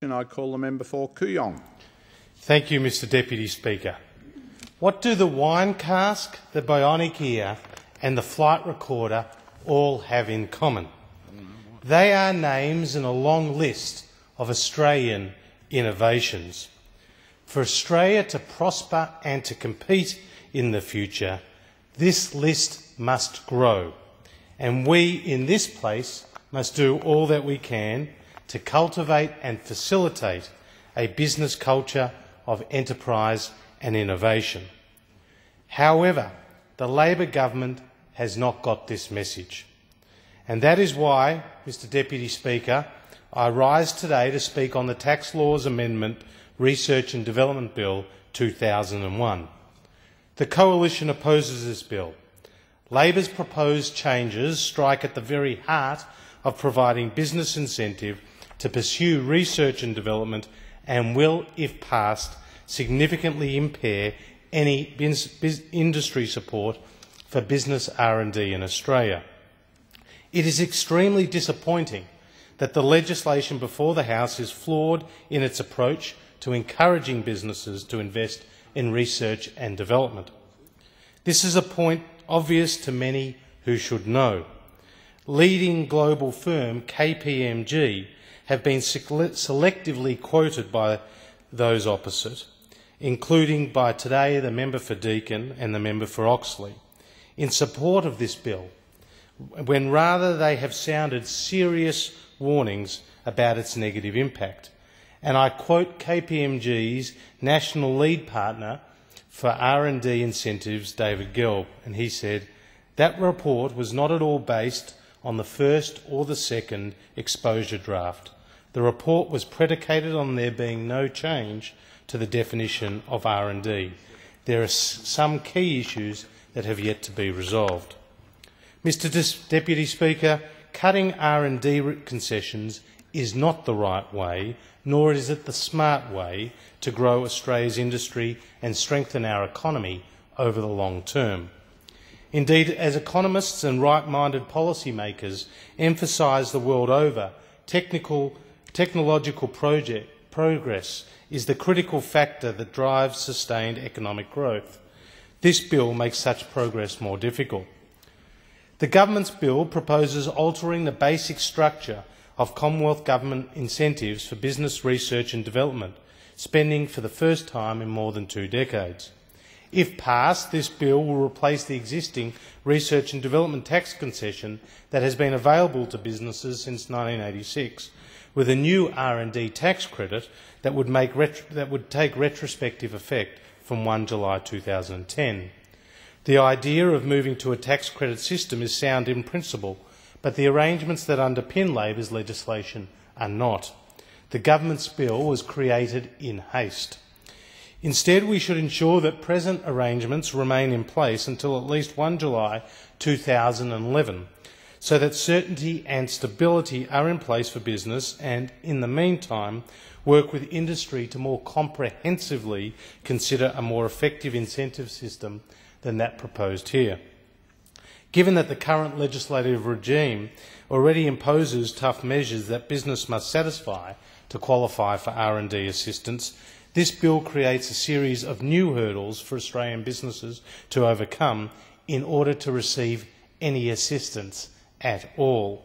I call the member for Kooyong. Thank you, Mr Deputy Speaker. What do the wine cask, the bionic ear and the flight recorder all have in common? They are names in a long list of Australian innovations. For Australia to prosper and to compete in the future, this list must grow, and we in this place must do all that we can to cultivate and facilitate a business culture of enterprise and innovation. However, the Labor government has not got this message, and that is why, Mr Deputy Speaker, I rise today to speak on the Tax Laws Amendment Research and Development Bill 2001. The Coalition opposes this bill. Labor's proposed changes strike at the very heart of providing business incentive to pursue research and development and will, if passed, significantly impair any industry support for business R&D in Australia. It is extremely disappointing that the legislation before the House is flawed in its approach to encouraging businesses to invest in research and development. This is a point obvious to many who should know. Leading global firm KPMG have been selectively quoted by those opposite, including by today the member for Deakin and the member for Oxley, in support of this bill, when rather they have sounded serious warnings about its negative impact. And I quote KPMG's national lead partner for R&D incentives, David Gelb, and he said, "That report was not at all based on the first or the second exposure draft. The report was predicated on there being no change to the definition of R&D. There are some key issues that have yet to be resolved." Mr Deputy Speaker, cutting R&D concessions is not the right way, nor is it the smart way to grow Australia's industry and strengthen our economy over the long term. Indeed, as economists and right-minded policymakers emphasise the world over, technological progress is the critical factor that drives sustained economic growth. This bill makes such progress more difficult. The government's bill proposes altering the basic structure of Commonwealth government incentives for business research and development, spending for the first time in more than 2 decades. If passed, this bill will replace the existing research and development tax concession that has been available to businesses since 1986, with a new R&D tax credit that would take retrospective effect from 1 July 2010. The idea of moving to a tax credit system is sound in principle, but the arrangements that underpin Labor's legislation are not. The government's bill was created in haste. Instead, we should ensure that present arrangements remain in place until at least 1 July 2011, so that certainty and stability are in place for business and, in the meantime, work with industry to more comprehensively consider a more effective incentive system than that proposed here. Given that the current legislative regime already imposes tough measures that business must satisfy to qualify for R&D assistance, this bill creates a series of new hurdles for Australian businesses to overcome in order to receive any assistance at all.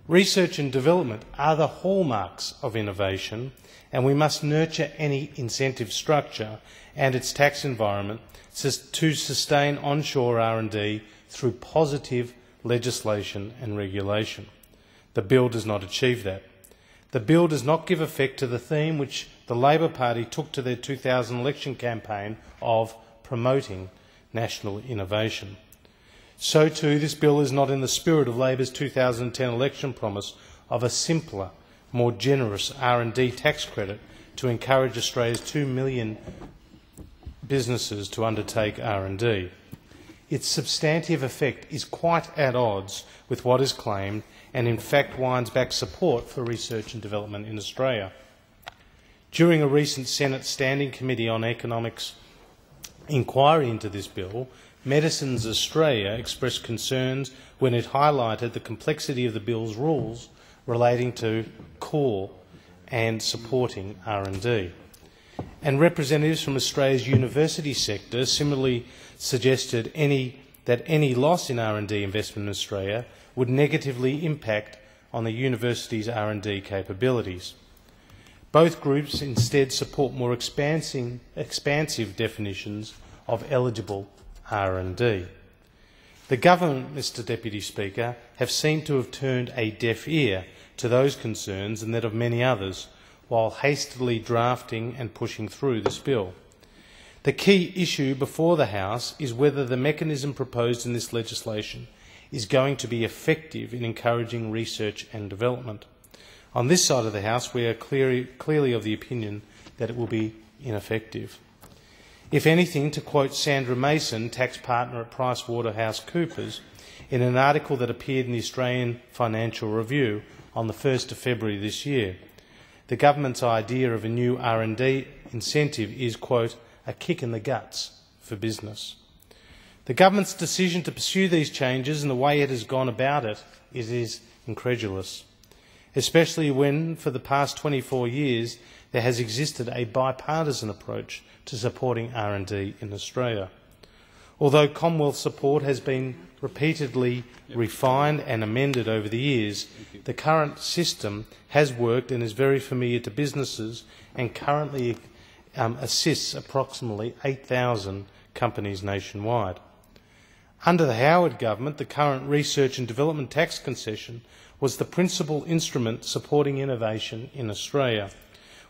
Research and development are the hallmarks of innovation, and we must nurture any incentive structure and its tax environment to sustain onshore R&D through positive legislation and regulation. The bill does not achieve that. The bill does not give effect to the theme which the Labor Party took to their 2000 election campaign of promoting national innovation. So too, this bill is not in the spirit of Labor's 2010 election promise of a simpler, more generous R&D tax credit to encourage Australia's 2 million businesses to undertake R&D. Its substantive effect is quite at odds with what is claimed and in fact winds back support for research and development in Australia. During a recent Senate Standing Committee on Economics inquiry into this bill, Medicines Australia expressed concerns when it highlighted the complexity of the bill's rules relating to core and supporting R&D. And representatives from Australia's university sector similarly suggested that any loss in R&D investment in Australia would negatively impact on the university's R&D capabilities. Both groups instead support more expansive definitions of eligible R&D. The government, Mr Deputy Speaker, have seemed to have turned a deaf ear to those concerns and that of many others, while hastily drafting and pushing through this bill. The key issue before the House is whether the mechanism proposed in this legislation is going to be effective in encouraging research and development. On this side of the House, we are clearly of the opinion that it will be ineffective. If anything, to quote Sandra Mason, tax partner at PricewaterhouseCoopers, in an article that appeared in the Australian Financial Review on the 1st of February this year, the government's idea of a new R&D incentive is, quote, a kick in the guts for business. The government's decision to pursue these changes and the way it has gone about it is incredulous, especially when, for the past 24 years, there has existed a bipartisan approach to supporting R&D in Australia. Although Commonwealth support has been repeatedly refined and amended over the years, the current system has worked and is very familiar to businesses and currently assists approximately 8,000 companies nationwide. Under the Howard government, the current research and development tax concession was the principal instrument supporting innovation in Australia,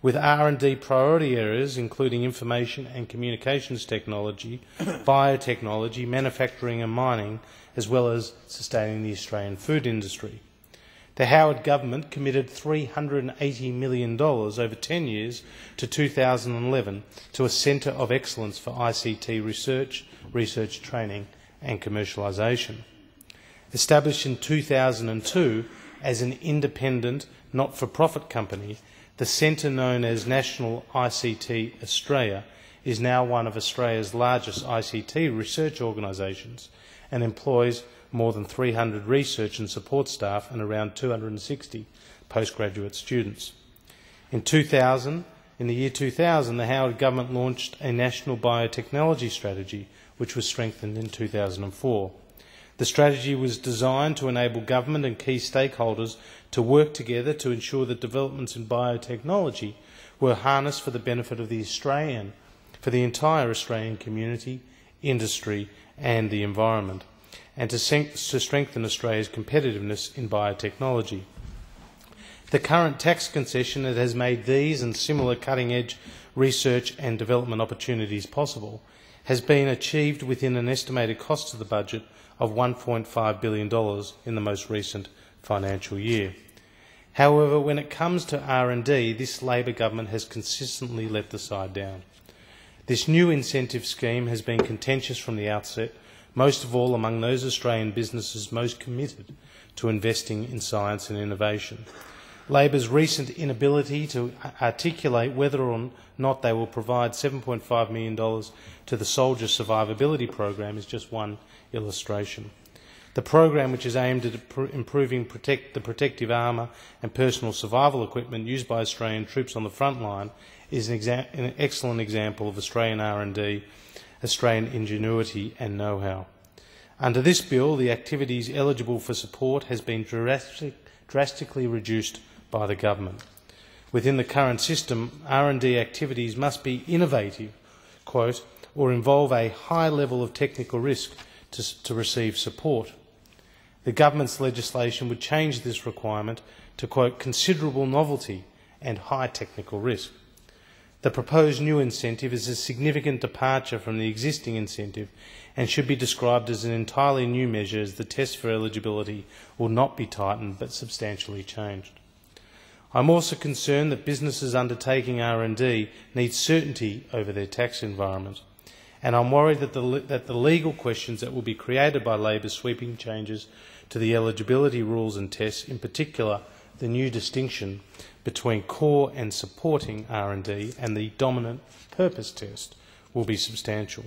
with R&D priority areas including information and communications technology, biotechnology, manufacturing and mining, as well as sustaining the Australian food industry. The Howard government committed $380 million over 10 years to 2011 to a Centre of Excellence for ICT research, research training and commercialisation. Established in 2002 as an independent, not-for-profit company, the centre, known as National ICT Australia, is now one of Australia's largest ICT research organisations and employs more than 300 research and support staff and around 260 postgraduate students. In the year 2000, the Howard government launched a national biotechnology strategy, which was strengthened in 2004. The strategy was designed to enable government and key stakeholders to work together to ensure that developments in biotechnology were harnessed for the benefit of the entire Australian community, industry and the environment, and to strengthen Australia's competitiveness in biotechnology. The current tax concession that has made these and similar cutting-edge research and development opportunities possible has been achieved within an estimated cost to the budget of $1.5 billion in the most recent financial year. However, when it comes to R&D, this Labor government has consistently let the side down. This new incentive scheme has been contentious from the outset, most of all among those Australian businesses most committed to investing in science and innovation. Labor's recent inability to articulate whether or not they will provide $7.5 million to the Soldier Survivability Program is just one illustration. The program, which is aimed at improving the protective armour and personal survival equipment used by Australian troops on the front line, is an excellent example of Australian R&D, Australian ingenuity and know-how. Under this bill, the activities eligible for support has been drastically reduced by the government. Within the current system, R&D activities must be innovative, quote, or involve a high level of technical risk to receive support. The government's legislation would change this requirement to, quote, considerable novelty and high technical risk. The proposed new incentive is a significant departure from the existing incentive and should be described as an entirely new measure, as the test for eligibility will not be tightened but substantially changed. I am also concerned that businesses undertaking R&D need certainty over their tax environment, and I am worried that the legal questions that will be created by Labor's sweeping changes to the eligibility rules and tests, in particular the new distinction between core and supporting R&D and the dominant purpose test, will be substantial.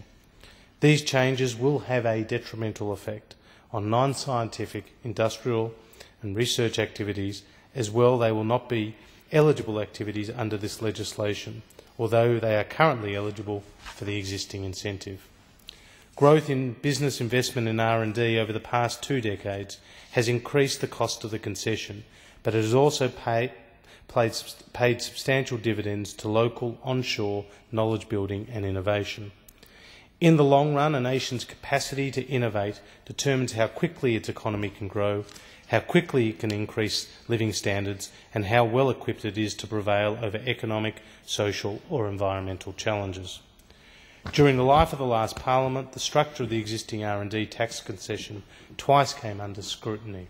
These changes will have a detrimental effect on non-scientific, industrial and research activities. As well, they will not be eligible activities under this legislation, although they are currently eligible for the existing incentive. Growth in business investment in R&D over the past 2 decades has increased the cost of the concession, but it has also paid substantial dividends to local onshore knowledge building and innovation. In the long run, a nation's capacity to innovate determines how quickly its economy can grow, how quickly it can increase living standards, and how well equipped it is to prevail over economic, social or environmental challenges. During the life of the last Parliament, the structure of the existing R&D tax concession twice came under scrutiny,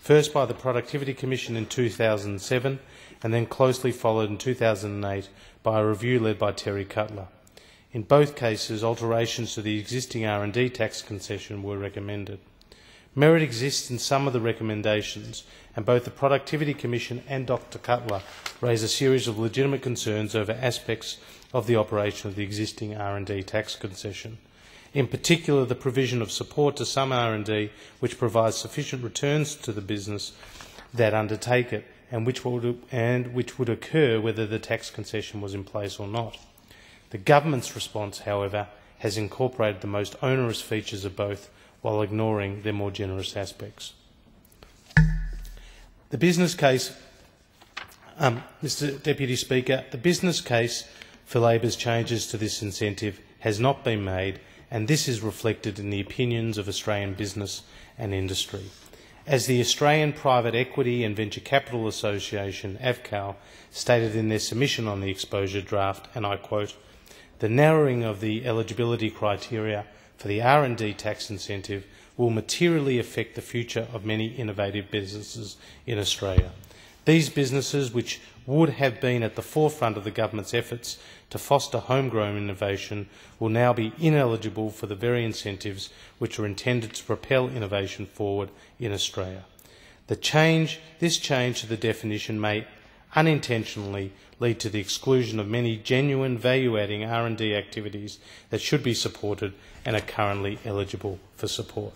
first by the Productivity Commission in 2007 and then closely followed in 2008 by a review led by Terry Cutler. In both cases, alterations to the existing R&D tax concession were recommended. Merit exists in some of the recommendations, and both the Productivity Commission and Dr Cutler raise a series of legitimate concerns over aspects of the operation of the existing R&D tax concession. In particular, the provision of support to some R&D which provides sufficient returns to the business that undertake it, and which would occur whether the tax concession was in place or not. The government's response, however, has incorporated the most onerous features of both while ignoring their more generous aspects. The business case, Mr Deputy Speaker, the business case for Labor's changes to this incentive has not been made, and this is reflected in the opinions of Australian business and industry. As the Australian Private Equity and Venture Capital Association, AVCAL, stated in their submission on the exposure draft, and I quote, "The narrowing of the eligibility criteria for the R&D tax incentive will materially affect the future of many innovative businesses in Australia. These businesses, which would have been at the forefront of the government's efforts to foster homegrown innovation, will now be ineligible for the very incentives which are intended to propel innovation forward in Australia. This change to the definition may unintentionally lead to the exclusion of many genuine value-adding R&D activities that should be supported and are currently eligible for support."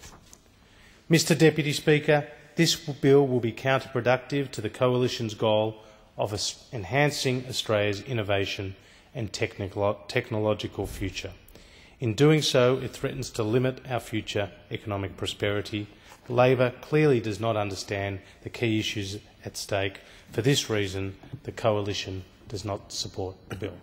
Mr Deputy Speaker, this bill will be counterproductive to the Coalition's goal of enhancing Australia's innovation and technological future. In doing so, it threatens to limit our future economic prosperity. Labor clearly does not understand the key issues at stake. For this reason, the Coalition does not support the bill.